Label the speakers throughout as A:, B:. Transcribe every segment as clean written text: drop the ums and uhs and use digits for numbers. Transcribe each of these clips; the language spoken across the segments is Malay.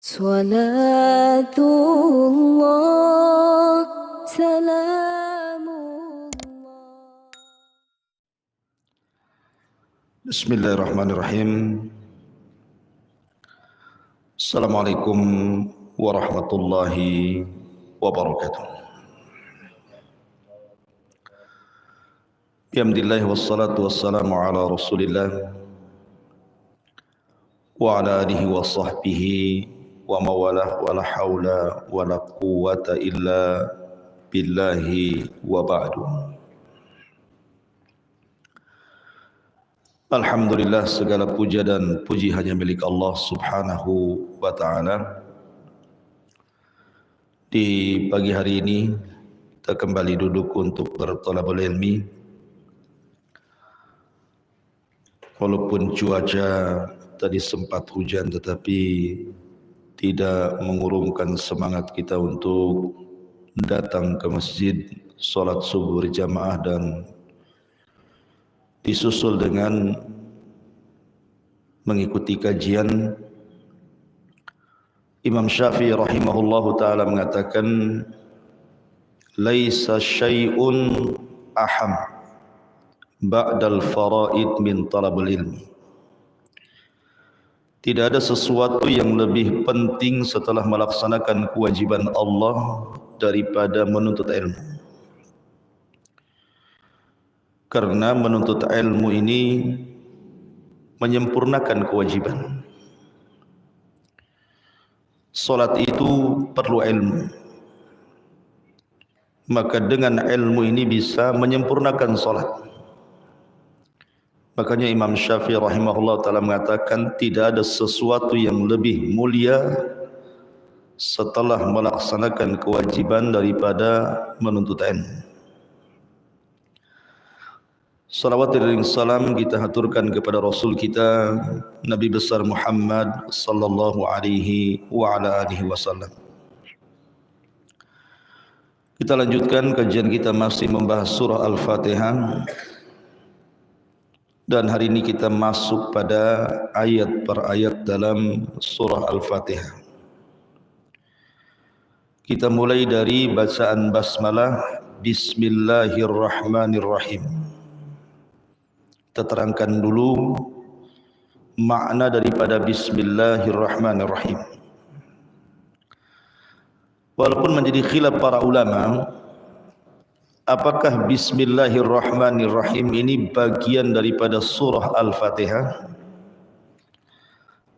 A: Salatullah, salamullah.
B: Bismillahirrahmanirrahim. Assalamualaikum warahmatullahi wabarakatuh. Alhamdulillah wassalatu wassalamu ala Rasulillah wa ala alihi wa sahbihi wa mawalah wa la haula wa la quwwata illa billahi wa ba'du. Alhamdulillah, segala puja dan puji hanya milik Allah subhanahu wa ta'ala. Di pagi hari ini kita kembali duduk untuk berthalabul ilmi. Walaupun cuaca tadi sempat hujan, tetapi tidak mengurungkan semangat kita untuk datang ke masjid, sholat subuh berjamaah, dan disusul dengan mengikuti kajian. Imam Syafi'i rahimahullahu ta'ala mengatakan, laisa syai'un aham ba'dal faraid min talabul ilmi. Tidak ada sesuatu yang lebih penting setelah melaksanakan kewajiban Allah daripada menuntut ilmu. Karena menuntut ilmu ini menyempurnakan kewajiban. Salat itu perlu ilmu. Maka dengan ilmu ini bisa menyempurnakan salat. Makanya Imam Syafi'i rahimahullah ta'ala mengatakan, tidak ada sesuatu yang lebih mulia setelah melaksanakan kewajiban daripada menuntut ilmu. Salawat dan salam kita haturkan kepada Rasul kita, Nabi besar Muhammad sallallahu alaihi wa ala alihi wasallam. Kita lanjutkan kajian kita, masih membahas surah Al-Fatihah. Dan hari ini kita masuk pada ayat per ayat dalam surah Al-Fatihah. Kita mulai dari bacaan basmalah, Bismillahirrahmanirrahim. Kita terangkan dulu makna daripada Bismillahirrahmanirrahim. Walaupun menjadi khilaf para ulama, apakah Bismillahirrahmanirrahim ini bagian daripada surah Al-Fatihah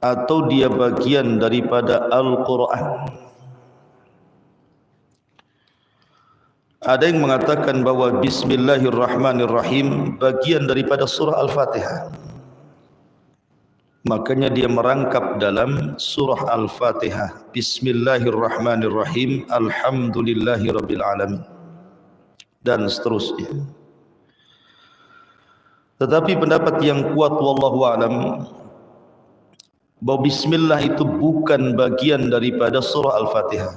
B: atau dia bagian daripada Al-Quran? Ada yang mengatakan bahwa Bismillahirrahmanirrahim bagian daripada surah Al-Fatihah. Makanya dia merangkap dalam surah Al-Fatihah, Bismillahirrahmanirrahim, Alhamdulillahirrabbilalamin, dan seterusnya. Tetapi pendapat yang kuat wallahu alam, bahwa bismillah itu bukan bagian daripada surah Al-Fatihah,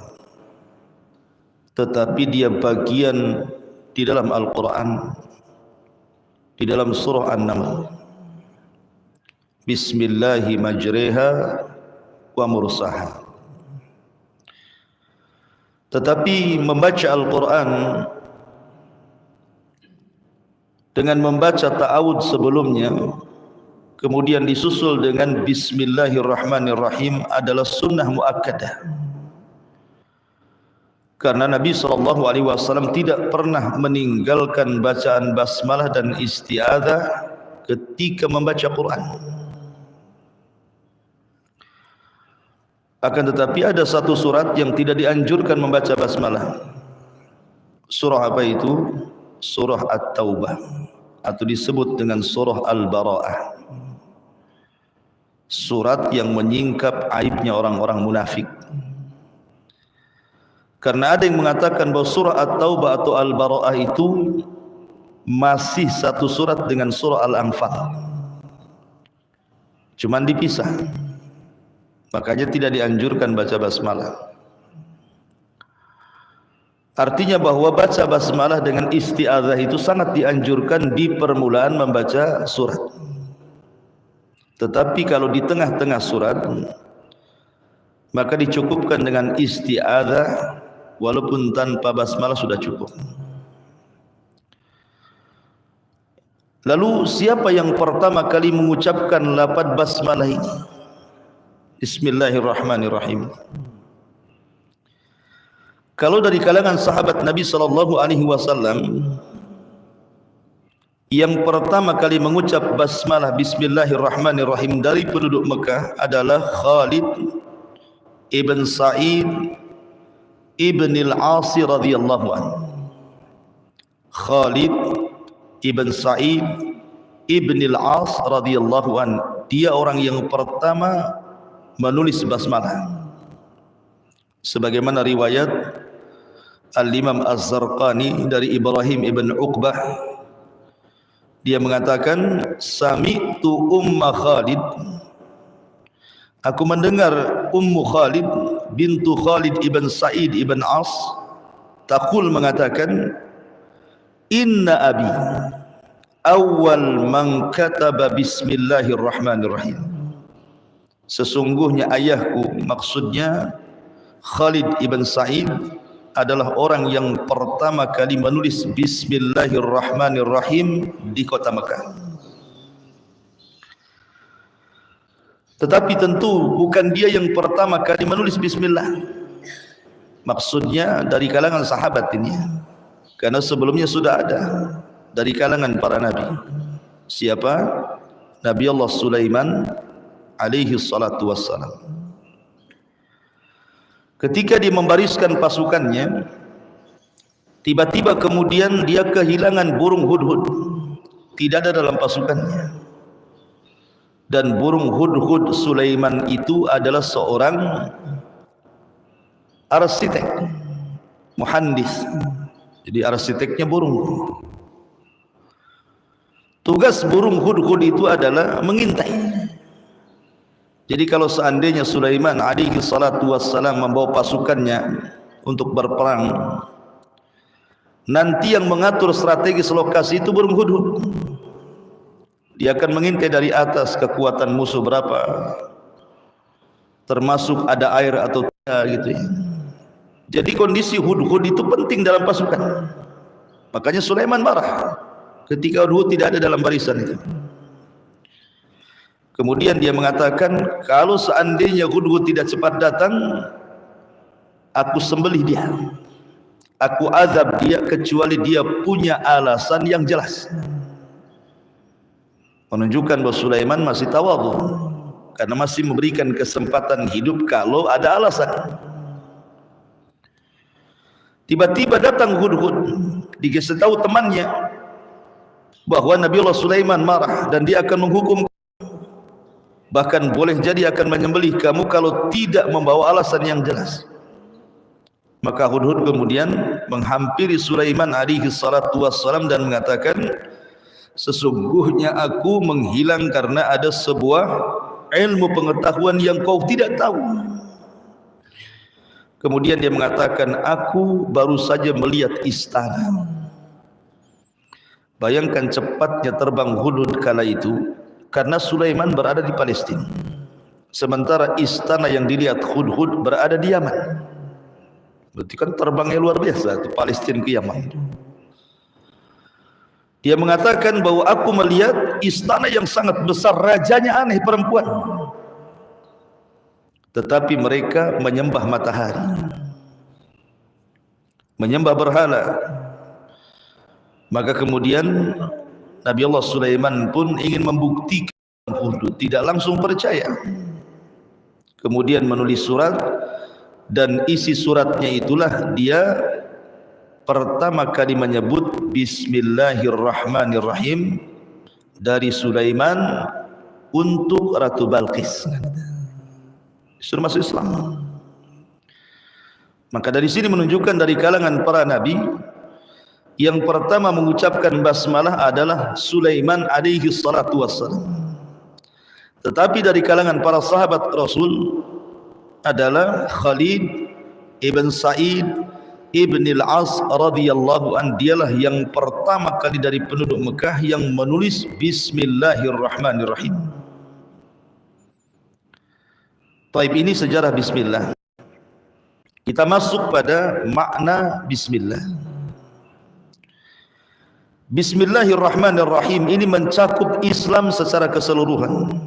B: tetapi dia bagian di dalam Al-Quran, di dalam surah An-Naml. Bismillahi majriha wa mursaha. Tetapi membaca Al-Quran dengan membaca ta'awud sebelumnya, kemudian disusul dengan Bismillahirrahmanirrahim, adalah sunnah muakkadah. Karena Nabi SAW tidak pernah meninggalkan bacaan basmalah dan isti'adzah ketika membaca Quran. Akan tetapi ada satu surat yang tidak dianjurkan membaca basmalah. Surah apa itu? Surah At-Taubah, atau disebut dengan surah Al-Bara'ah. Surat yang menyingkap aibnya orang-orang munafik. Karena ada yang mengatakan bahwa surah At-Taubah atau Al-Bara'ah itu masih satu surat dengan surah Al-Anfal, cuman dipisah. Makanya tidak dianjurkan baca basmalah. Artinya bahwa baca basmalah dengan isti'adzah itu sangat dianjurkan di permulaan membaca surat. Tetapi kalau di tengah-tengah surat maka dicukupkan dengan isti'adzah, walaupun tanpa basmalah sudah cukup. Lalu siapa yang pertama kali mengucapkan lafaz basmalah ini? Bismillahirrahmanirrahim. Kalau dari kalangan sahabat Nabi sallallahu alaihi wasallam, yang pertama kali mengucap basmalah bismillahirrahmanirrahim dari penduduk Mekah adalah Khalid ibn Sa'id ibn al-As radhiyallahu anhu. Khalid ibn Sa'id ibn al-As radhiyallahu anhu, dia orang yang pertama menulis basmalah. Sebagaimana riwayat Al-Imam Az-Zarqani dari Ibrahim ibn Uqbah, dia mengatakan, sami'tu Umma Khalid, aku mendengar Ummu Khalid bintu Khalid ibn Sa'id ibn As taqul, mengatakan, inna abi awal man kataba bismillahirrahmanirrahim. Sesungguhnya ayahku, maksudnya Khalid ibn Sa'id, adalah orang yang pertama kali menulis bismillahirrahmanirrahim di kota Mekah. Tetapi tentu bukan dia yang pertama kali menulis bismillah, maksudnya dari kalangan sahabat ini, karena sebelumnya sudah ada dari kalangan para nabi. Siapa? Nabi Allah Sulaiman alaihi salatu wassalam. Ketika dia membariskan pasukannya, tiba-tiba kemudian dia kehilangan burung hudhud, tidak ada dalam pasukannya. Dan burung hudhud Sulaiman itu adalah seorang arsitek, muhandis. Jadi arsiteknya burung. Tugas burung hudhud itu adalah mengintai. Jadi kalau seandainya Sulaiman alaihi salatu wassalam membawa pasukannya untuk berperang, nanti yang mengatur strategis lokasi itu burung hudhud. Dia akan mengintai dari atas kekuatan musuh berapa, termasuk ada air atau tidak, gitu ya. Jadi kondisi hudhud itu penting dalam pasukan. Makanya Sulaiman marah ketika hudhud tidak ada dalam barisan itu. Kemudian dia mengatakan, kalau seandainya hudhud tidak cepat datang, aku sembelih dia, aku azab dia, kecuali dia punya alasan yang jelas. Menunjukkan bahwa Sulaiman masih tawadhu, karena masih memberikan kesempatan hidup kalau ada alasan. Tiba-tiba datang hudhud, dikasih tahu temannya bahwa Nabi Allah Sulaiman marah dan dia akan menghukum, bahkan boleh jadi akan menyembelih kamu kalau tidak membawa alasan yang jelas. Maka hudhud kemudian menghampiri Sulaiman alaihi salatu wassalam dan mengatakan, sesungguhnya aku menghilang karena ada sebuah ilmu pengetahuan yang kau tidak tahu. Kemudian dia mengatakan, aku baru saja melihat istana. Bayangkan cepatnya terbang hudhud kala itu, karena Sulaiman berada di Palestina, sementara istana yang dilihat hudhud berada di Yaman. Berarti kan terbangnya luar biasa, itu Palestina ke Yaman. Dia mengatakan bahwa aku melihat istana yang sangat besar, rajanya aneh, perempuan, tetapi mereka menyembah matahari, menyembah berhala. Maka kemudian Nabi Allah Sulaiman pun ingin membuktikan hudhud tidak langsung percaya. Kemudian menulis surat, dan isi suratnya itulah dia pertama kali menyebut Bismillahirrahmanirrahim dari Sulaiman untuk Ratu Balqis. Sudah masuk Islam. Maka dari sini menunjukkan dari kalangan para nabi, yang pertama mengucapkan basmalah adalah Sulaiman alaihi salatu wassalam. Tetapi dari kalangan para sahabat Rasul adalah Khalid ibn Sa'id ibn al-As radhiyallahu an, dialah yang pertama kali dari penduduk Mekah yang menulis Bismillahirrahmanirrahim. Taib, ini sejarah bismillah. Kita masuk pada makna bismillah. Bismillahirrahmanirrahim ini mencakup Islam secara keseluruhan.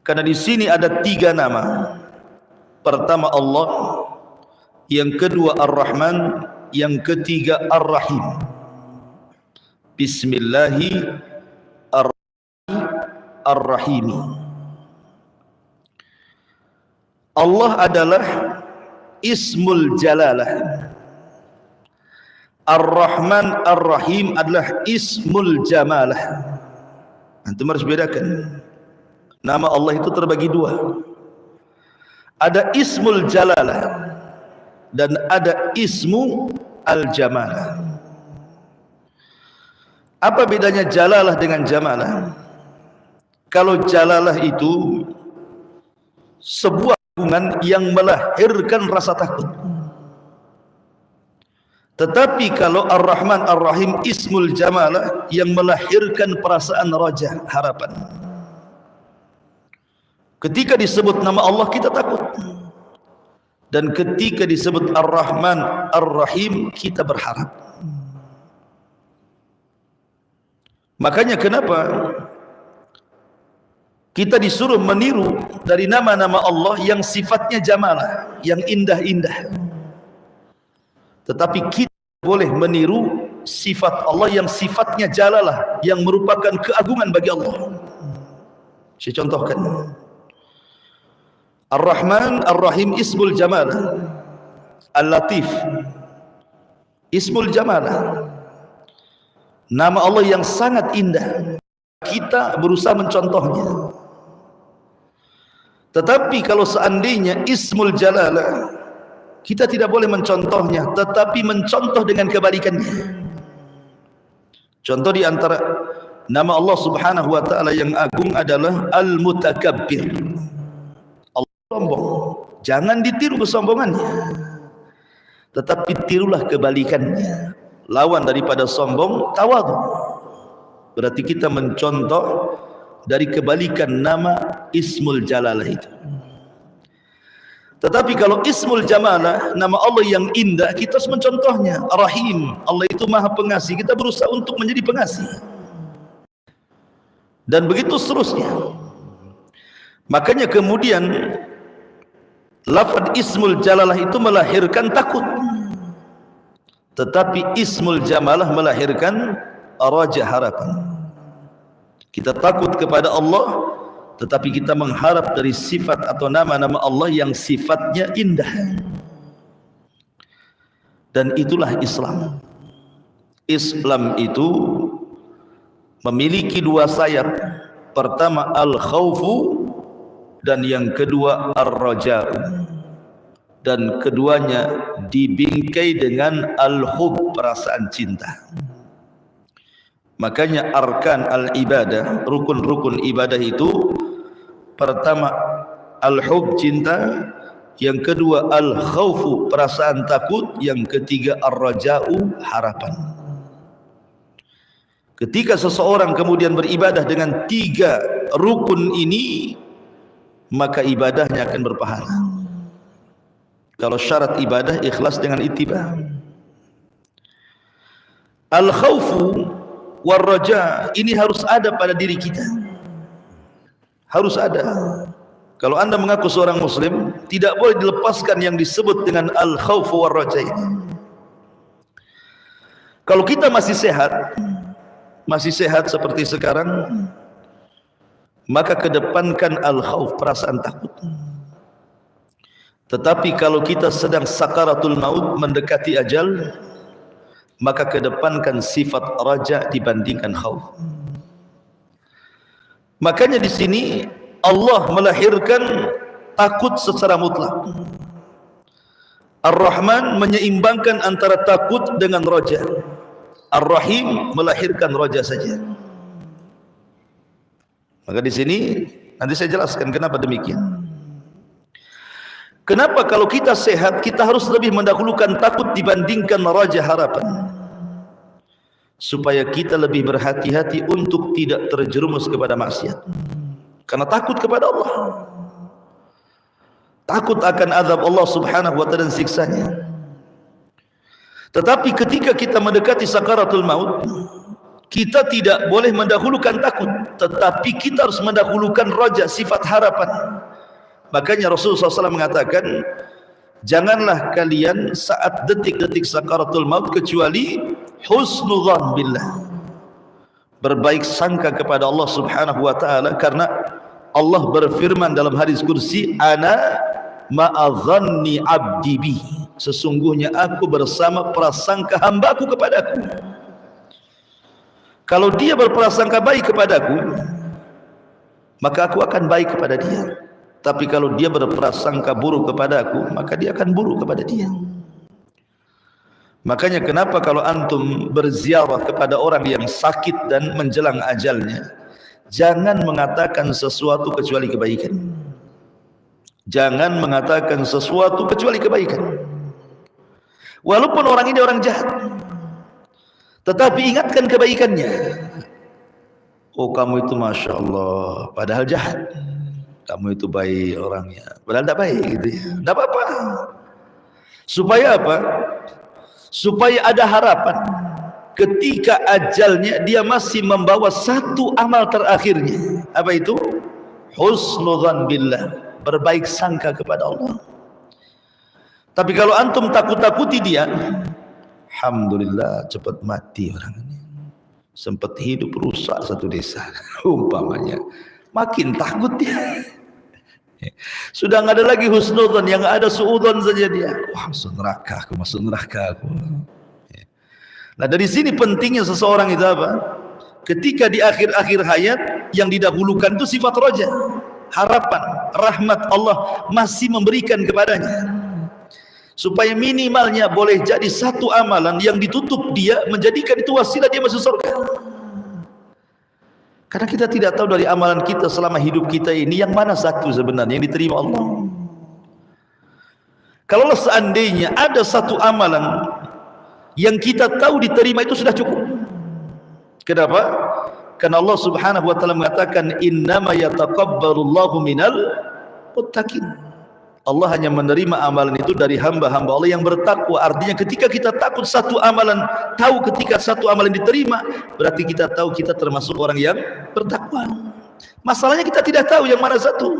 B: Karena di sini ada 3 nama. Pertama Allah, yang kedua Ar-Rahman, yang ketiga Ar-Rahim. Bismillahirrahmanirrahim. Allah adalah Ismul Jalalah. Ar-Rahman Ar-Rahim adalah Ismul Jamalah. Antum harus bedakan. Nama Allah itu terbagi 2. Ada Ismul Jalalah dan ada Ismu Al-Jamalah. Apa bedanya Jalalah dengan Jamalah? Kalau Jalalah itu sebuah hubungan yang melahirkan rasa takut. Tetapi kalau Ar-Rahman Ar-Rahim Ismul Jamalah yang melahirkan perasaan raja, harapan. Ketika disebut nama Allah kita takut. Dan ketika disebut Ar-Rahman Ar-Rahim kita berharap. Makanya kenapa kita disuruh meniru dari nama-nama Allah yang sifatnya jamalah, yang indah-indah. Tetapi kita boleh meniru sifat Allah yang sifatnya jalalah, yang merupakan keagungan bagi Allah. Saya contohkan. Ar-Rahman Ar-Rahim Ismul Jamalah. Al-Latif Ismul Jamalah. Nama Allah yang sangat indah. Kita berusaha mencontohnya. Tetapi kalau seandainya Ismul Jalalah, kita tidak boleh mencontohnya, tetapi mencontoh dengan kebalikannya. Contoh di antara nama Allah Subhanahu wa taala yang agung adalah Al-Mutakabbir. Allah sombong. Jangan ditiru kesombongannya. Tetapi tirulah kebalikannya. Lawan daripada sombong, tawadhu. Berarti kita mencontoh dari kebalikan nama Ismul Jalalah itu. Tetapi kalau Ismul Jamalah, nama Allah yang indah, kita harus mencontohnya. Rahim, Allah itu Maha Pengasih, kita berusaha untuk menjadi pengasih. Dan begitu seterusnya. Makanya kemudian lafaz Ismul Jalalah itu melahirkan takut. Tetapi Ismul Jamalah melahirkan raja, harapan. Kita takut kepada Allah, tetapi kita mengharap dari sifat atau nama-nama Allah yang sifatnya indah. Dan itulah Islam. Islam itu memiliki 2 sayap. Pertama al-khawfu dan yang kedua ar-raja'u. Dan keduanya dibingkai dengan al-hub, perasaan cinta. Makanya arkan al-ibadah, rukun-rukun ibadah itu pertama al-hub, cinta, yang kedua al-khawfu, perasaan takut, yang ketiga ar-raja'u, harapan. Ketika seseorang kemudian beribadah dengan 3 rukun ini, maka ibadahnya akan berpahala. Kalau syarat ibadah ikhlas dengan ittiba. Al-khawfu war-raja ini harus ada pada diri kita. Harus ada. Kalau anda mengaku seorang muslim, tidak boleh dilepaskan yang disebut dengan al-khawfu war-raja ini. Kalau kita masih sehat seperti sekarang, maka kedepankan al-khawf, perasaan takut. Tetapi kalau kita sedang sakaratul maut, mendekati ajal, maka kedepankan sifat raja dibandingkan khauf. Makanya di sini Allah melahirkan takut secara mutlak. Ar-Rahman menyeimbangkan antara takut dengan raja. Ar-Rahim melahirkan raja saja. Maka di sini nanti saya jelaskan kenapa demikian. Kenapa kalau kita sehat kita harus lebih mendahulukan takut dibandingkan raja, harapan, supaya kita lebih berhati-hati untuk tidak terjerumus kepada maksiat karena takut kepada Allah. takut akan azab Allah Subhanahu wa taala dan siksanya. Tetapi ketika kita mendekati sakaratul maut, kita tidak boleh mendahulukan takut, tetapi kita harus mendahulukan raja, sifat harapan. Makanya Rasulullah SAW mengatakan, janganlah kalian saat detik-detik sakaratul maut kecuali husnudzan billah, berbaik sangka kepada Allah Subhanahu wa taala, karena Allah berfirman dalam hadis kursi, ana ma'adhanni abdi bi, sesungguhnya aku bersama prasangka hambaku kepadaku. Kalau dia berprasangka baik kepadaku, maka aku akan baik kepada dia. Tapi kalau dia berprasangka buruk kepada aku, maka dia akan buruk kepada dia. Makanya kenapa kalau antum berziarah kepada orang yang sakit dan menjelang ajalnya, jangan mengatakan sesuatu kecuali kebaikan. Jangan mengatakan sesuatu kecuali kebaikan. Walaupun orang ini orang jahat, tetapi ingatkan kebaikannya. Oh, kamu itu Masya Allah, padahal jahat. Kamu itu baik orangnya, padahal tidak baik gitu ya. Tidak apa-apa. Supaya apa? Supaya ada harapan. Ketika ajalnya dia masih membawa satu amal terakhirnya. Apa itu? Husnudzan billah, berbaik sangka kepada Allah. Tapi kalau antum takut-takuti dia, alhamdulillah cepat mati orang ini. Sempat hidup rusak satu desa umpamanya. Makin takut dia. Sudah nggak ada lagi husnudzan, yang ada suudzon saja dia. Wah, masuk neraka aku, masuk neraka aku. Nah, dari sini pentingnya seseorang itu apa? Ketika di akhir-akhir hayat, yang didahulukan itu sifat roja, harapan, rahmat Allah masih memberikan kepadanya, supaya minimalnya boleh jadi satu amalan yang ditutup dia, menjadikan itu wasilah dia masuk surga. Karena kita tidak tahu dari amalan kita selama hidup kita ini yang mana satu sebenarnya yang diterima Allah. Kalau seandainya ada satu amalan yang kita tahu diterima, itu sudah cukup. Kenapa? Karena Allah Subhanahu wa taala mengatakan, innama yataqabbalullahu minal muttaqin. Allah hanya menerima amalan itu dari hamba-hamba Allah yang bertakwa. Artinya ketika kita takut satu amalan, tahu ketika satu amalan diterima, berarti kita tahu kita termasuk orang yang bertakwa. Masalahnya kita tidak tahu yang mana satu.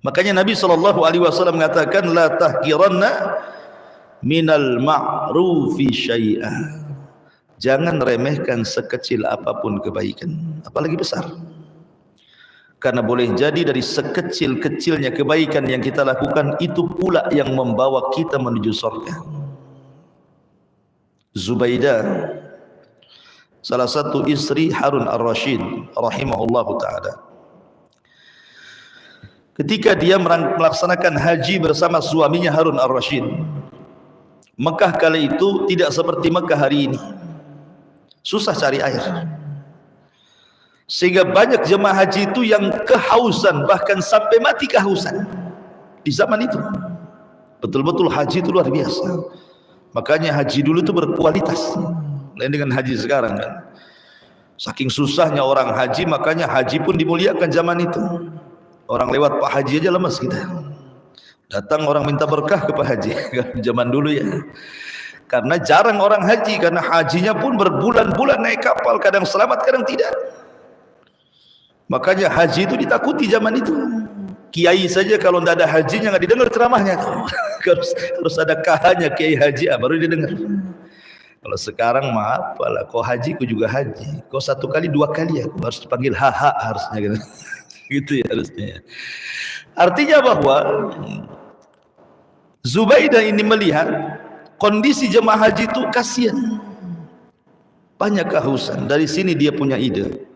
B: Makanya Nabi SAW mengatakan, la tahqiranna minal ma'rufi syai'ah. Jangan remehkan sekecil apapun kebaikan, apalagi besar. Karena boleh jadi dari sekecil-kecilnya kebaikan yang kita lakukan, itu pula yang membawa kita menuju surga. Zubaidah, salah satu istri Harun ar-Rasyid rahimahullahu ta'ala, ketika dia melaksanakan haji bersama suaminya Harun ar-Rasyid, Mekah kala itu tidak seperti Mekah hari ini, susah cari air, sehingga banyak jemaah haji itu yang kehausan, bahkan sampai mati kehausan di zaman itu. Betul-betul haji itu luar biasa. Makanya haji dulu itu berkualitas, lain dengan haji sekarang kan. Saking susahnya orang haji, makanya haji pun dimuliakan zaman itu. Orang lewat Pak Haji aja lemas kita. Datang orang minta berkah ke Pak Haji zaman dulu ya. Karena jarang orang haji, karena hajinya pun berbulan-bulan naik kapal, kadang selamat kadang tidak. Makanya haji itu ditakuti zaman itu. Kiai saja kalau tidak ada hajinya nggak didengar ceramahnya. harus ada kahanya kiai haji, baru didengar. Kalau sekarang mah apalah, kau haji, kau juga haji. Kau satu kali dua kali aku harus dipanggil haha harusnya gitu. Gitu ya harusnya. Artinya bahwa Zubaidah ini melihat kondisi jemaah haji itu kasihan, banyak kehausan. Dari sini dia punya ide,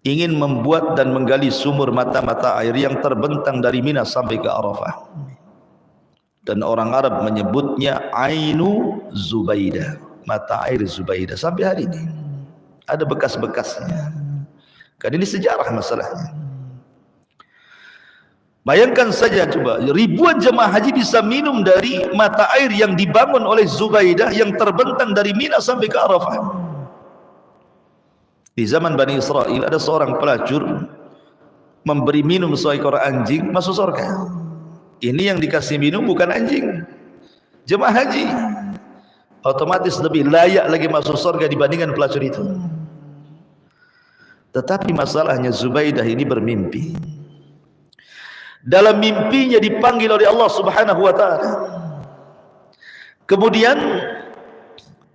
B: ingin membuat dan menggali sumur mata-mata air yang terbentang dari Mina sampai ke Arafah. Dan orang Arab menyebutnya Ainu Zubaidah, mata air Zubaidah. Sampai hari ini ada bekas-bekasnya. Kan ini sejarah masalahnya. Bayangkan saja coba, ribuan jemaah haji bisa minum dari mata air yang dibangun oleh Zubaidah yang terbentang dari Mina sampai ke Arafah. Di zaman Bani Israel ada seorang pelacur memberi minum seekor anjing masuk surga. Ini yang dikasih minum bukan anjing, jemaah haji, otomatis lebih layak lagi masuk surga dibandingkan pelacur itu. Tetapi masalahnya Zubaidah ini bermimpi. Dalam mimpinya dipanggil oleh Allah Subhanahu wa taala. Kemudian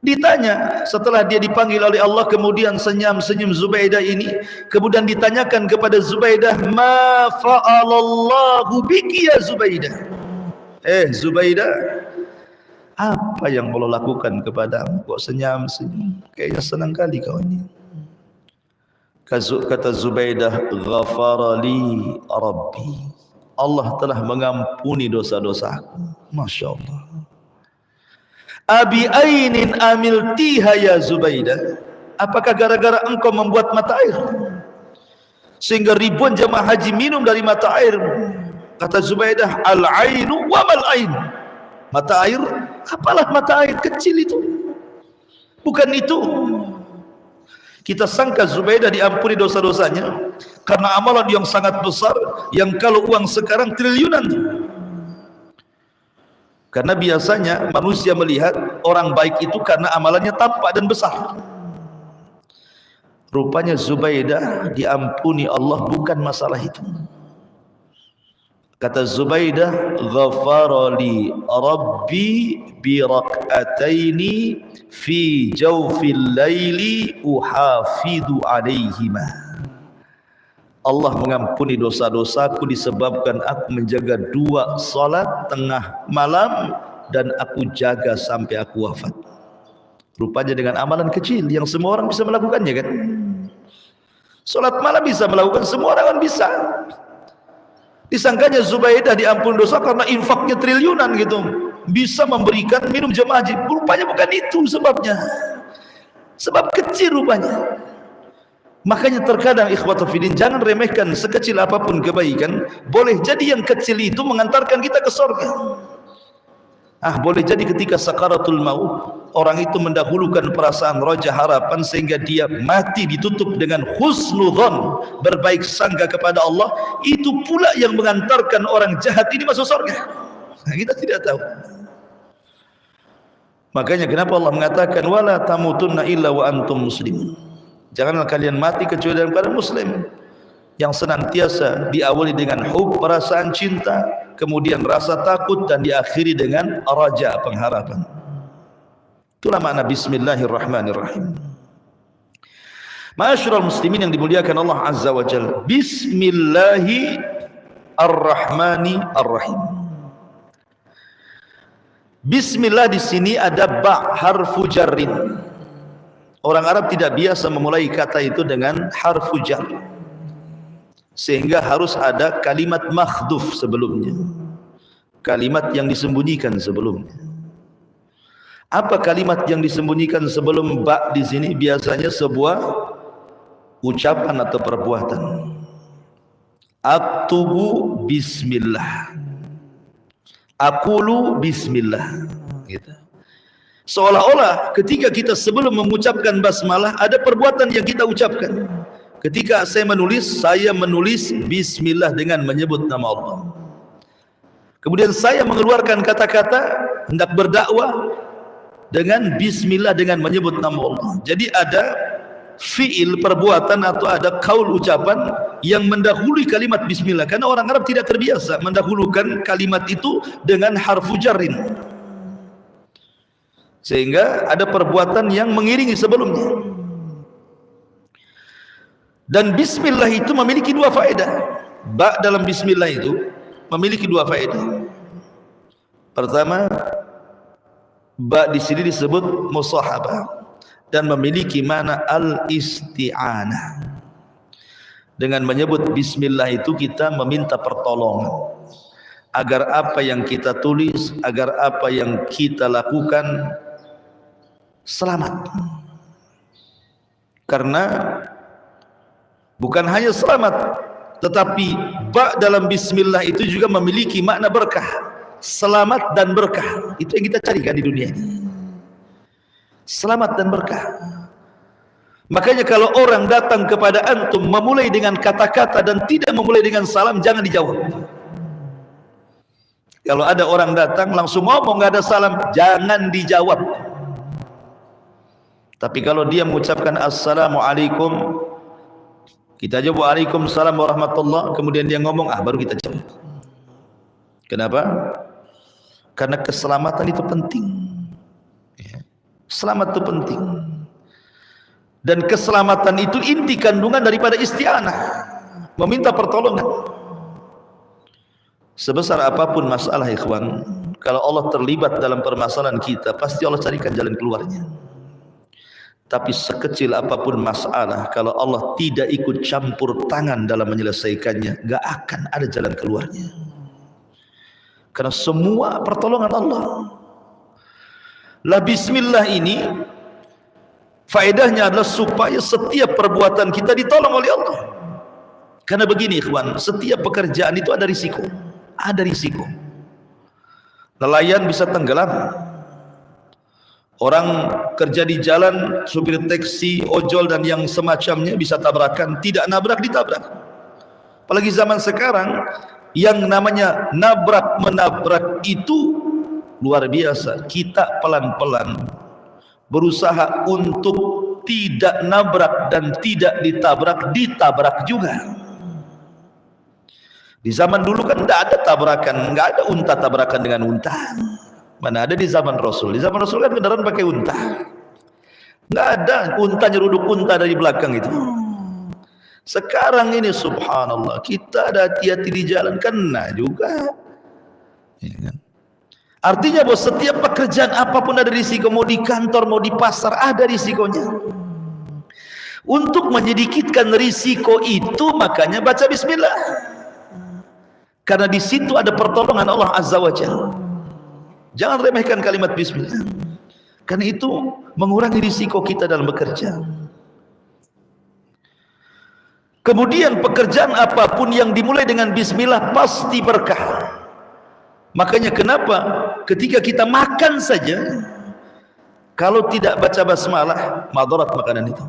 B: ditanya, setelah dia dipanggil oleh Allah, kemudian senyum Zubaidah ini, kemudian ditanyakan kepada Zubaidah, ma fa'alallahu biki ya Zubaidah. Zubaidah, apa yang Allah lakukan kepadamu? Kok senyum? Kayaknya senang kali kau ini. Kata Zubaidah, ghafarali Rabbi, Allah telah mengampuni dosa-dosaku. Masya Allah. Abi ainin amiltiha ya Zubaidah, apakah gara-gara engkau membuat mata air sehingga ribuan jemaah haji minum dari mata air? Kata Zubaidah, al-ainu wa mal ain, mata air, apalah mata air kecil itu, bukan itu. Kita sangka Zubaidah diampuni dosa-dosanya karena amalan yang sangat besar, yang kalau uang sekarang triliunan. Karena biasanya manusia melihat orang baik itu karena amalannya tampak dan besar. Rupanya Zubaidah diampuni Allah bukan masalah itu. Kata Zubaidah, ghafarali Rabbi bi rak'ataini fi jawfil laili uhafidu alaihima. Allah mengampuni dosa-dosaku disebabkan aku menjaga 2 salat tengah malam dan aku jaga sampai aku wafat. Rupanya dengan amalan kecil yang semua orang bisa melakukannya kan. Salat malam bisa melakukan, semua orang kan bisa. Disangkanya Zubaidah diampuni dosa karena infaknya triliunan gitu, bisa memberikan minum jemaah haji. Rupanya bukan itu sebabnya, sebab kecil rupanya. Makanya terkadang ikhwatu fillah, jangan remehkan sekecil apapun kebaikan. Boleh jadi yang kecil itu mengantarkan kita ke surga. Boleh jadi ketika sakaratul maut, orang itu mendahulukan perasaan raja harapan sehingga dia mati ditutup dengan husnudzon, berbaik sangka kepada Allah. Itu pula yang mengantarkan orang jahat ini masuk surga. Kita tidak tahu. Makanya kenapa Allah mengatakan wala tamutunna illa wa antum muslimun. Janganlah kalian mati kecuali dalam keadaan muslim, yang senantiasa diawali dengan hub, perasaan cinta, kemudian rasa takut, dan diakhiri dengan raja, pengharapan. Itulah makna bismillahirrahmanirrahim. Ma'asyiral muslimin yang dimuliakan Allah Azza wa Jalla, bismillahirrahmanirrahim. Bismillah di sini ada ba, harfu jarrin. Orang Arab tidak biasa memulai kata itu dengan harfu jar, sehingga harus ada kalimat makhdhuf sebelumnya, kalimat yang disembunyikan sebelumnya. Apa kalimat yang disembunyikan sebelum ba di sini? Biasanya sebuah ucapan atau perbuatan. Aktubu bismillah, aqulu bismillah, gitu. Seolah-olah ketika kita sebelum mengucapkan basmalah ada perbuatan yang kita ucapkan. Ketika saya menulis bismillah dengan menyebut nama Allah. Kemudian saya mengeluarkan kata-kata hendak berdakwah dengan bismillah, dengan menyebut nama Allah. Jadi ada fiil, perbuatan, atau ada kaul, ucapan yang mendahului kalimat bismillah. Karena orang Arab tidak terbiasa mendahulukan kalimat itu dengan harfu jarrin, sehingga ada perbuatan yang mengiringi sebelumnya. Dan bismillah itu memiliki 2 faedah. Ba dalam bismillah itu memiliki 2 faedah. Pertama, ba di sini disebut musahabah dan memiliki makna al-isti'anah. Dengan menyebut bismillah itu kita meminta pertolongan agar apa yang kita tulis, agar apa yang kita lakukan selamat. Karena bukan hanya selamat, tetapi ba dalam bismillah itu juga memiliki makna berkah, selamat dan berkah. Itu yang kita carikan di dunia ini, selamat dan berkah. Makanya kalau orang datang kepada antum memulai dengan kata-kata dan tidak memulai dengan salam, jangan dijawab. Kalau ada orang datang langsung ngomong nggak ada salam, jangan dijawab. Tapi kalau dia mengucapkan assalamualaikum, kita jawab waalaikumsalam warahmatullah, kemudian dia ngomong baru kita jawab. Kenapa? Karena keselamatan itu penting. Selamat itu penting. Dan keselamatan itu inti kandungan daripada isti'anah, meminta pertolongan. Sebesar apapun masalah ikhwan, kalau Allah terlibat dalam permasalahan kita, pasti Allah carikan jalan keluarnya. Tapi sekecil apapun masalah, kalau Allah tidak ikut campur tangan dalam menyelesaikannya, gak akan ada jalan keluarnya. Karena semua pertolongan Allah. La bismillah ini faedahnya adalah supaya setiap perbuatan kita ditolong oleh Allah. Karena begini ikhwan, setiap pekerjaan itu ada risiko. Ada risiko. Nelayan bisa tenggelam. Orang kerja di jalan, supir taksi, ojol dan yang semacamnya bisa tabrakan, tidak nabrak ditabrak. Apalagi zaman sekarang yang namanya nabrak-menabrak itu luar biasa. Kita pelan-pelan berusaha untuk tidak nabrak dan tidak ditabrak juga. Di zaman dulu kan tidak ada tabrakan, nggak ada unta tabrakan dengan unta. Mana ada di zaman Rasul? Di zaman Rasul kan kendaraan pakai unta. Nggak ada unta nyeruduk unta dari belakang itu. Sekarang ini subhanallah, kita ada hati-hati di jalan, kena juga. Ya kan? Artinya bahwa setiap pekerjaan apapun ada risiko, mau di kantor, mau di pasar, ada risikonya. Untuk menyedikitkan risiko itu, makanya baca bismillah. Karena di situ ada pertolongan Allah Azza wa Jalla. Jangan remehkan kalimat bismillah. Karena itu mengurangi risiko kita dalam bekerja. Kemudian pekerjaan apapun yang dimulai dengan bismillah pasti berkah. Makanya kenapa ketika kita makan saja, kalau tidak baca basmalah, madarat makanan itu.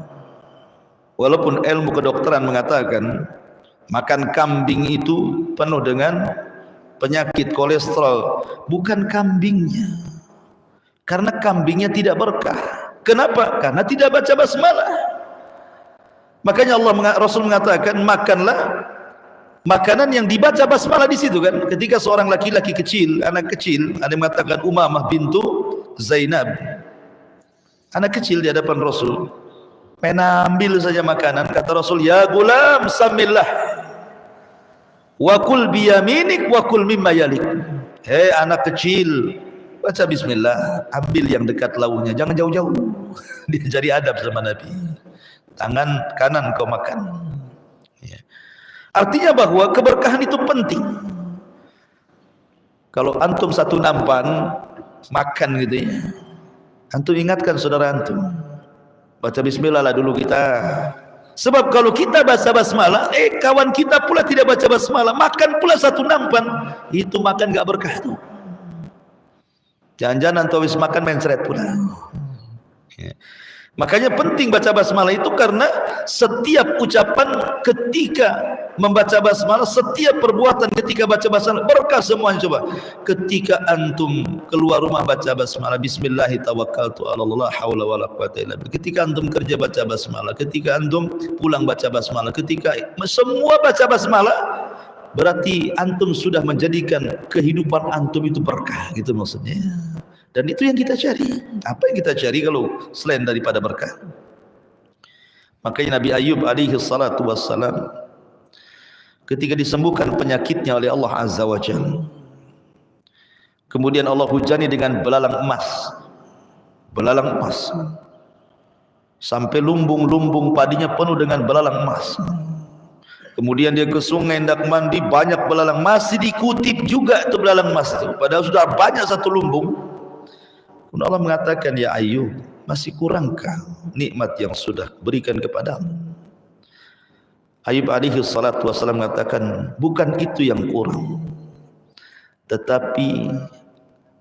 B: Walaupun ilmu kedokteran mengatakan makan kambing itu penuh dengan penyakit kolesterol, bukan kambingnya, karena kambingnya tidak berkah. Kenapa? Karena tidak baca basmalah. Makanya Rasul mengatakan makanlah makanan yang dibaca basmalah di situ kan. Ketika seorang laki-laki kecil, anak kecil, ada yang mengatakan Umamah bintu Zainab, anak kecil di hadapan Rasul, menambil saja makanan, kata Rasul, ya gulam samillah wa kul biyaminik wa kul mimma yalik. Hei anak kecil, baca bismillah, ambil yang dekat launya, jangan jauh-jauh. Dia jadi adab sama Nabi. Tangan kanan kau makan. Ya. Artinya bahwa keberkahan itu penting. Kalau antum satu nampan makan gitu ya, antum ingatkan saudara antum, baca bismillah lah dulu kita. Sebab kalau kita baca basmalah, kawan kita pula tidak baca basmalah, makan pula satu nampan, itu makan gak berkah tuh. Jangan-jangan antum habis makan mencret pula. Ya. Makanya penting baca basmalah itu, karena setiap ucapan ketika membaca basmalah, setiap perbuatan ketika baca basmalah berkah semuanya. Coba ketika antum keluar rumah baca basmalah, bismillahi tawakkaltu 'alallah haula wala quwata illa billah. Ketika antum kerja baca basmalah, ketika antum pulang baca basmalah, ketika semua baca basmalah, berarti antum sudah menjadikan kehidupan antum itu berkah, gitu maksudnya. Dan itu yang kita cari. Apa yang kita cari kalau selain daripada berkah? Makanya Nabi Ayub alaihi salatu wassalam ketika disembuhkan penyakitnya oleh Allah Azza wa Jalla, kemudian Allah hujani dengan belalang emas. Belalang emas. Sampai lumbung-lumbung padinya penuh dengan belalang emas. Kemudian dia ke sungai hendak mandi, banyak belalang, masih dikutip juga itu belalang emas itu. Padahal sudah banyak satu lumbung. Allah mengatakan, ya Ayub, masih kurangkah nikmat yang sudah berikan kepadamu? Ayub alaihi salatu wassalam mengatakan, bukan itu yang kurang, tetapi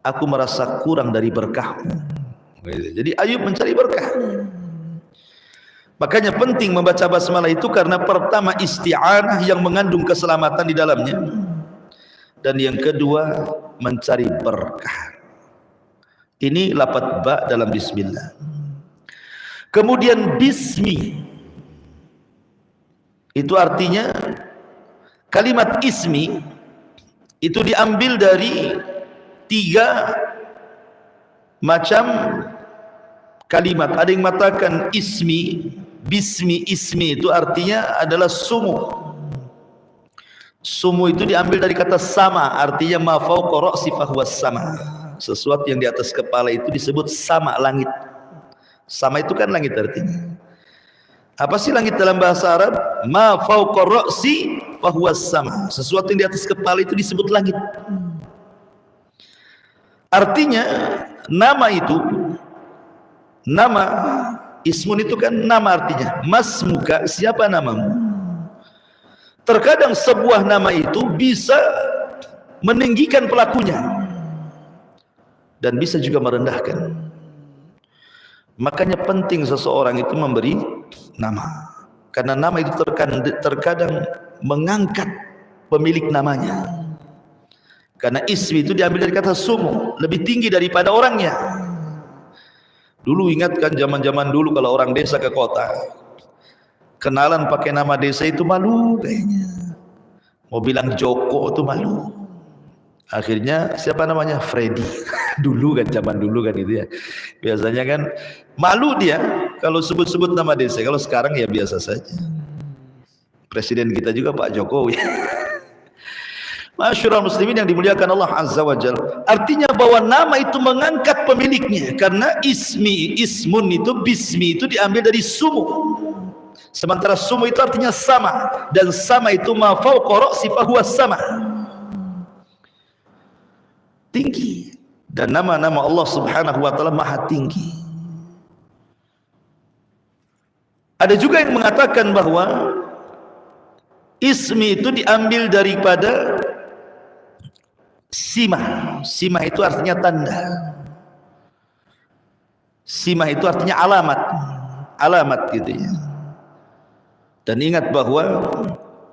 B: aku merasa kurang dari berkahmu. Jadi Ayub mencari berkah. Makanya penting membaca basmalah itu karena pertama isti'anah yang mengandung keselamatan di dalamnya, dan yang kedua mencari berkah. Ini lafaz ba dalam bismillah. Kemudian bismi itu artinya kalimat ismi itu diambil dari 3 macam kalimat. Ada yang mengatakan ismi, bismi, ismi itu artinya adalah sumu. Sumu itu diambil dari kata sama, artinya ma fawqa ra'si fahuwas sama. Sesuatu yang di atas kepala itu disebut sama, langit. Sama itu kan langit artinya. Apa sih langit dalam bahasa Arab? Ma fawqa ra'si fahuwas sama. Sesuatu yang di atas kepala itu disebut langit. Artinya nama itu, nama ismun itu kan nama artinya. Masmuka, siapa namamu? Terkadang sebuah nama itu bisa meninggikan pelakunya dan bisa juga merendahkan. Makanya penting seseorang itu memberi nama, karena nama itu terkadang mengangkat pemilik namanya. Karena ismi itu diambil dari kata sumu, lebih tinggi daripada orangnya. Dulu ingatkan zaman-zaman dulu kalau orang desa ke kota, kenalan pakai nama desa itu malu kayaknya. Mau bilang Joko itu malu. Akhirnya siapa namanya? Freddy. Dulu kan, zaman dulu kan itu ya. Biasanya kan malu dia kalau sebut-sebut nama desa. Kalau sekarang ya biasa saja. Presiden kita juga Pak Jokowi. Masyurul muslimin yang dimuliakan Allah Azza wa Jalla. Artinya bahwa nama itu mengangkat pemiliknya. Karena ismun itu, bismi itu diambil dari sumu. Sementara sumu itu artinya sama. Dan sama itu ma fawqa ra'si fahuwas sama. Tinggi. Dan nama-nama Allah subhanahu wa ta'ala maha tinggi. Ada juga yang mengatakan bahwa ismi itu diambil daripada simah. Simah itu artinya tanda. Simah itu artinya alamat. Alamat gitu ya. Dan ingat bahwa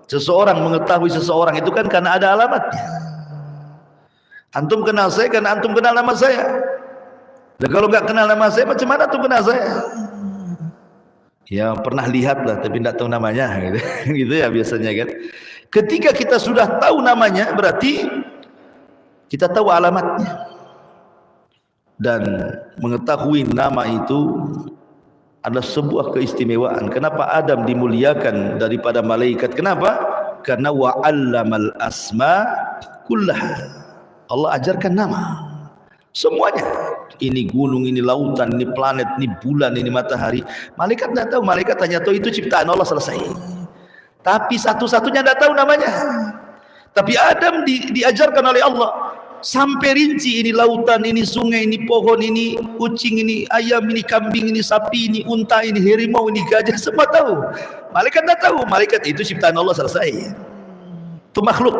B: seseorang mengetahui seseorang itu kan karena ada alamatnya. Antum kenal saya karena antum kenal nama saya. Dan kalau nggak kenal nama saya, macam mana antum kenal saya? Ya pernah lihat lah, tapi tidak tahu namanya, gitu. Gitu ya biasanya kan. Ketika kita sudah tahu namanya, berarti kita tahu alamatnya. Dan mengetahui nama itu adalah sebuah keistimewaan. Kenapa Adam dimuliakan daripada malaikat? Kenapa? Karena wa'allamal asma kullaha. Allah ajarkan nama semuanya. Ini gunung, ini lautan, ini planet, ini bulan, ini matahari. Malaikat tidak tahu. Malaikat hanya tahu itu ciptaan Allah, selesai. Tapi satu-satunya tidak tahu namanya. Tapi Adam diajarkan oleh Allah sampai rinci. Ini lautan, ini sungai, ini pohon, ini kucing, ini ayam, ini kambing, ini sapi, ini unta, ini harimau, ini gajah. Semua tahu. Malaikat tidak tahu. Malaikat itu ciptaan Allah, selesai. Itu makhluk.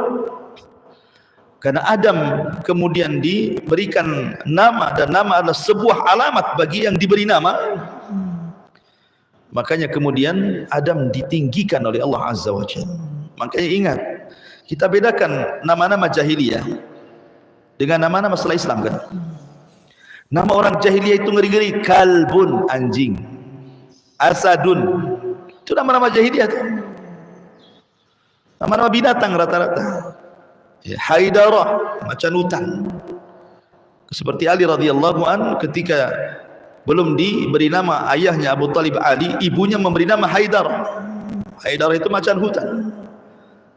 B: Karena Adam kemudian diberikan nama, dan nama adalah sebuah alamat bagi yang diberi nama. Makanya kemudian Adam ditinggikan oleh Allah Azza wa Jalla. Makanya ingat, kita bedakan nama-nama jahiliyah dengan nama-nama setelah Islam kan. Nama orang jahiliyah itu ngeri-ngeri. Kalbun, anjing. Asadun, itu nama-nama jahiliyah tuh. Nama-nama binatang rata-rata. Ya, Haidarah, macan hutan. Seperti Ali radhiyallahu an, ketika belum diberi nama ayahnya Abu Talib Ali, ibunya memberi nama Haidarah. Haidarah itu macan hutan.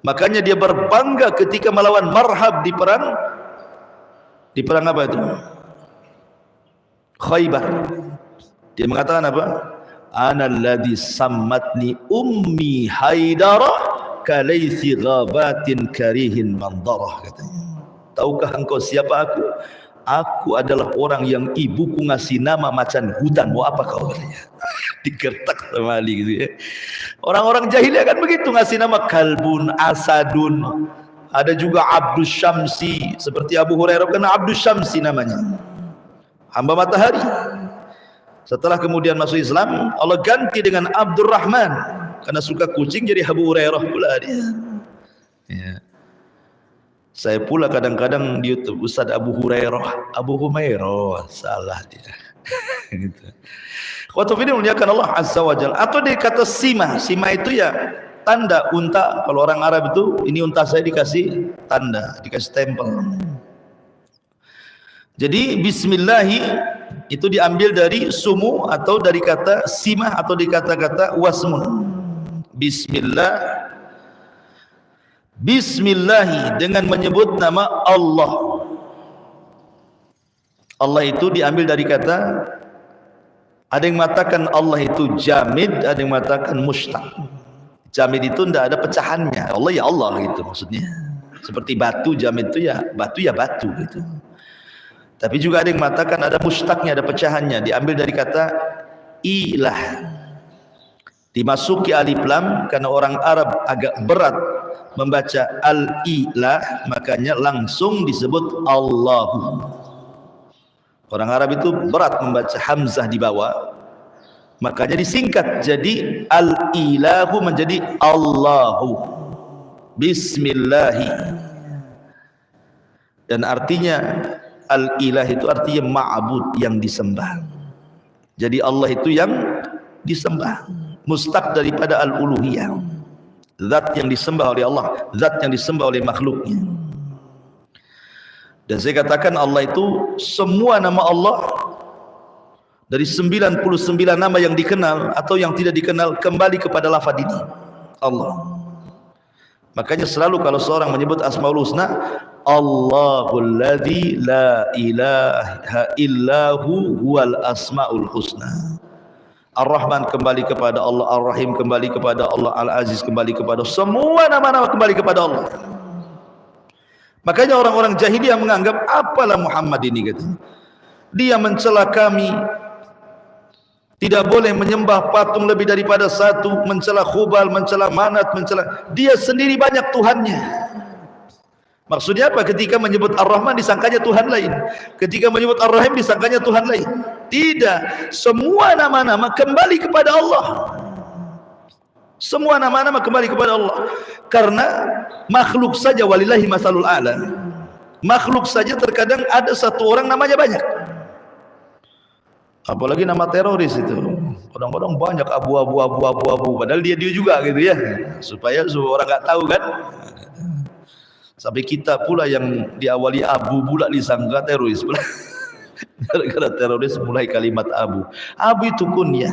B: Makanya dia berbangga ketika melawan Marhab di perang apa itu? Khaybar. Dia mengatakan apa? Ana alladhi sammatni ummi Haidarah kalaisi ghabatin karihin mandarah, katanya. Tahukah engkau siapa aku? Aku adalah orang yang ibuku ngasih nama macan hutan. Mau apa kau, katanya. Digertak sama Ali gitu ya. Orang-orang jahiliyah kan begitu, ngasih nama kalbun, asadun. Ada juga Abdus Syamsi, seperti Abu Hurairah kena Abdus Syamsi namanya, hamba matahari. Setelah kemudian masuk Islam, Allah ganti dengan Abdurrahman. Karena suka kucing jadi Abu Hurairah pula dia. Ya. Saya pula kadang-kadang di YouTube Ustaz Abu Hurairah, Abu Humairah, salah dia. Gitu. Waktu ini muliakan Allah Azza wa Jalla. Atau dia kata sima. Sima itu ya tanda unta. Kalau orang Arab itu, ini unta saya dikasih tanda, dikasih stempel. Jadi Bismillahi itu diambil dari sumu atau dari kata simah atau di kata-kata wasmun. Bismillah, Bismillahi dengan menyebut nama Allah. Allah itu diambil dari kata, ada yang mengatakan Allah itu jamid, ada yang mengatakan mustaq. Jamid itu tidak ada pecahannya. Allah ya Allah gitu maksudnya. Seperti batu, jamid itu ya batu gitu. Tapi juga ada yang mengatakan ada mustaqnya, ada pecahannya. Diambil dari kata ilah. Dimasuki alif lam karena orang Arab agak berat membaca al-ilah, makanya langsung disebut Allahu. Orang Arab itu berat membaca hamzah di bawah, makanya disingkat jadi al-ilahu menjadi Allahu. Bismillahi. Dan artinya al-ilah itu artinya ma'bud, yang disembah. Jadi Allah itu yang disembah, mustaq daripada al-uluhiyah, zat yang disembah oleh Allah, zat yang disembah oleh makhluknya. Dan saya katakan Allah itu semua nama Allah dari 99 nama yang dikenal atau yang tidak dikenal kembali kepada lafaz ini Allah. Makanya selalu kalau seorang menyebut Asmaul Husna, Allahul ladzi la ilaha illahu huwal asmaul husna. Ar-Rahman kembali kepada Allah, Ar-Rahim kembali kepada Allah, Al-Aziz kembali kepada Allah. Semua nama-nama kembali kepada Allah. Makanya orang-orang jahiliyah menganggap apalah Muhammad ini gitu. Dia mencela kami, tidak boleh menyembah patung lebih daripada satu, mencela Khubal, mencela Manat, mencela dia sendiri banyak Tuhannya. Maksudnya apa? Ketika menyebut Ar-Rahman disangkanya Tuhan lain, ketika menyebut Ar-Rahim disangkanya Tuhan lain. Tidak, semua nama-nama kembali kepada Allah. Semua nama-nama kembali kepada Allah. Karena makhluk saja walillahi masalul a'la. Makhluk saja terkadang ada satu orang namanya banyak. Apalagi nama teroris itu. Kadang-kadang banyak abu. Padahal dia juga gitu ya. Supaya orang nggak tahu kan. Sampai kita pula yang diawali abu pula disangka teroris pula. Gara-gara teroris mulai kalimat abu. Abu itu kunyah.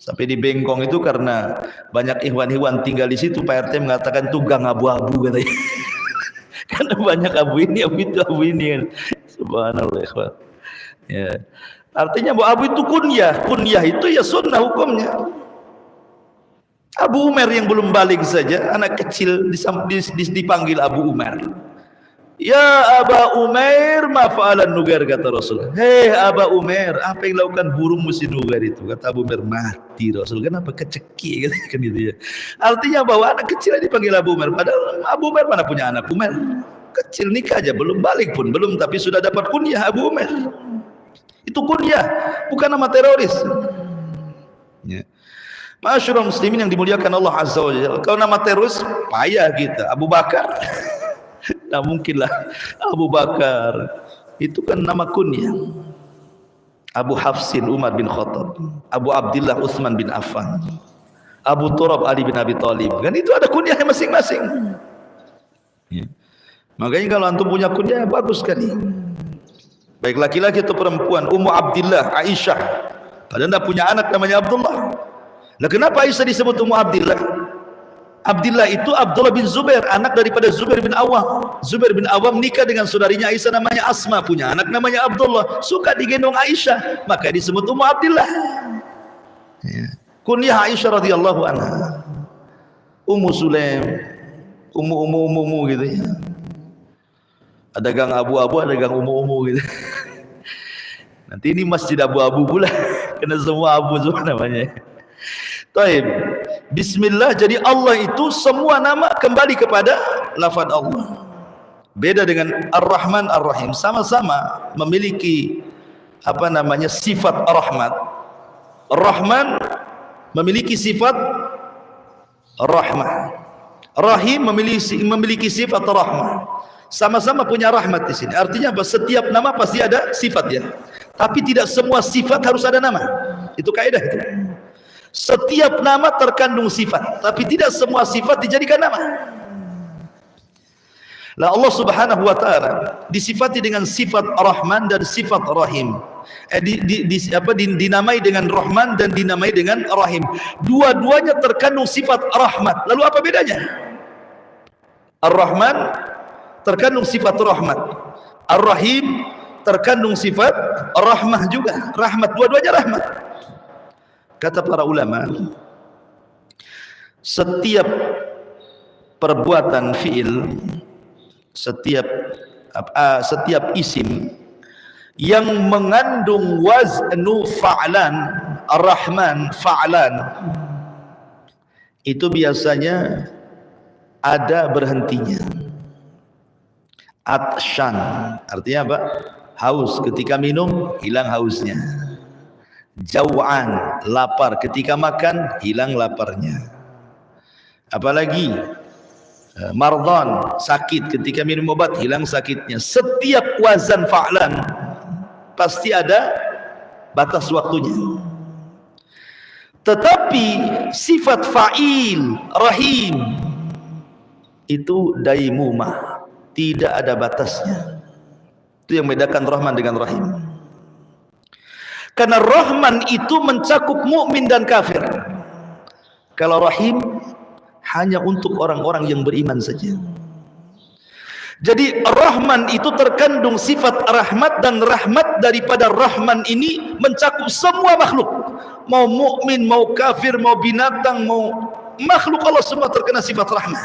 B: Sampai di Bengkong itu karena banyak ikhwan-ikhwan tinggal di situ, Pak RT mengatakan itu gang abu-abu katanya. Karena banyak abu ini, abu ini. Subhanallah ikhwan. Ya. Artinya bahwa abu itu kunyah. Kunyah itu ya sunnah hukumnya. Abu Umar yang belum balik saja, anak kecil dipanggil Abu Umar. Ya Aba Umar, ma fa'alan nugar, kata Rasul. Hei Aba Umar, apa yang lakukan burung musi nugar itu? Kata Abu Umar, mati Rasul. Kenapa keceki kan gitu ya. Artinya bahwa anak kecil dipanggil Abu Umar. Padahal Abu Umar mana punya anak Umar? Kecil nikah aja, belum balik pun, belum, tapi sudah dapat kunyah Abu Umar. Itu kunyah, bukan nama teroris. Ya. Masyurul muslimin yang dimuliakan Allah Azza wa Jalla. Kalau nama teroris payah kita. Abu Bakar. Nah mungkinlah Abu Bakar itu kan nama kunyah. Abu Hafsin Umar bin Khattab, Abu Abdillah Utsman bin Affan, Abu Turab Ali bin Abi Thalib. Kan itu ada kunyahnya masing-masing. Ya. Makanya kalau antum punya kunyah bagus sekali. Baik laki-laki atau perempuan. Ummu Abdillah Aisyah. Padahal tidak punya anak namanya Abdullah. Nah kenapa Aisyah disebut Ummu Abdillah? Abdillah itu Abdullah bin Zubair, anak daripada Zubair bin Awam. Zubair bin Awam nikah dengan saudarinya Aisyah namanya Asma, punya anak namanya Abdullah, suka digendong Aisyah, maka disebut Ummu Abdillah. Ya. Kunyah Aisyah radhiyallahu anha. Ummu Sulaim, Ummu gitu ya. Ada gang abu-abu, ada gang Ummu gitu. Nanti ini masjid abu-abu pula, karena semua abu semua namanya. Taib. Bismillah, jadi Allah itu semua nama kembali kepada lafaz Allah. Beda dengan Ar-Rahman Ar-Rahim, sama-sama memiliki sifat rahmat. Rahman memiliki sifat rahmah. Rahim memiliki sifat rahmah. Sama-sama punya rahmat di sini. Artinya apa? Setiap nama pasti ada sifatnya. Tapi tidak semua sifat harus ada nama. Itu kaidah itu. Setiap nama terkandung sifat, tapi tidak semua sifat dijadikan nama. Lah Allah Subhanahu wa taala disifati dengan sifat Rahman dan sifat Rahim. Dinamai dengan Rahman dan dinamai dengan Rahim. Dua-duanya terkandung sifat rahmat. Lalu apa bedanya? Ar-Rahman terkandung sifat rahmat. Ar-Rahim terkandung sifat rahmah juga. Rahmat, dua-duanya rahmat. Kata para ulama, setiap perbuatan fi'il, setiap isim yang mengandung waznu fa'lan, ar-Rahman fa'lan, itu biasanya ada berhentinya. Atshan artinya apa? Haus, ketika minum hilang hausnya. Jau'an, lapar, ketika makan hilang laparnya. Apalagi mardhan, sakit, ketika minum obat hilang sakitnya. Setiap wazan fa'lan pasti ada batas waktunya. Tetapi sifat fa'il, rahim, itu daimumah, tidak ada batasnya. Itu yang membedakan Rahman dengan Rahim. Karena Rahman itu mencakup mukmin dan kafir. Kalau Rahim hanya untuk orang-orang yang beriman saja. Jadi Rahman itu terkandung sifat rahmat, dan rahmat daripada Rahman ini mencakup semua makhluk. Mau mukmin, mau kafir, mau binatang, mau makhluk Allah semua terkena sifat rahmat.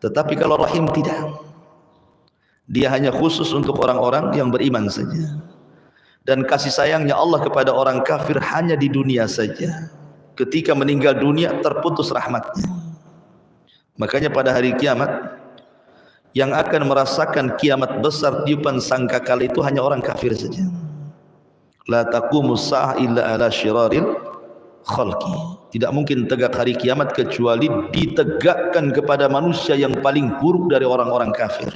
B: Tetapi kalau Rahim tidak. Dia hanya khusus untuk orang-orang yang beriman saja. Dan kasih sayangnya Allah kepada orang kafir hanya di dunia saja. Ketika meninggal dunia terputus rahmatnya. Makanya pada hari kiamat, yang akan merasakan kiamat besar tiupan sangkakala itu hanya orang kafir saja. La taqumus sa'ah illa ala syiraril khalqi. Tidak mungkin tegak hari kiamat kecuali ditegakkan kepada manusia yang paling buruk dari orang-orang kafir.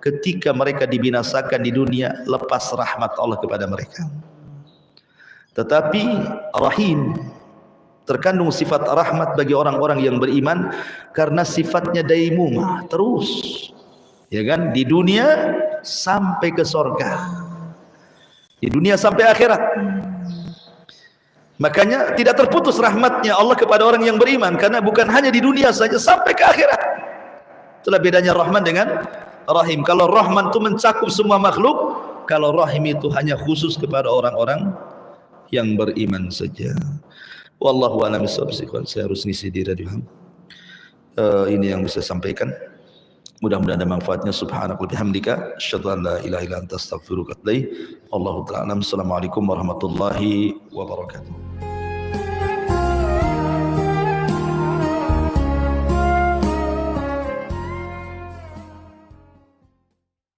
B: Ketika mereka dibinasakan di dunia, lepas rahmat Allah kepada mereka. Tetapi Rahim terkandung sifat rahmat bagi orang-orang yang beriman, karena sifatnya daimumah, terus, ya kan, di dunia sampai ke surga, di dunia sampai akhirat. Makanya tidak terputus rahmatnya Allah kepada orang yang beriman, karena bukan hanya di dunia saja, sampai ke akhirat. Itulah bedanya Rahman dengan Rahim. Kalau Rahman itu mencakup semua makhluk, kalau Rahim itu hanya khusus kepada orang-orang yang beriman saja. Wallahu a'lam bishawab. Saya harus ngisi di radio. Ini yang bisa sampaikan. Mudah-mudahan ada manfaatnya. Subhanakallahumma wa bihamdika, asyhadu an la ilaha illa anta, astaghfiruka wa atubu ilaik. Wallahu ta'ala a'lam. Assalamualaikum warahmatullahi wabarakatuh.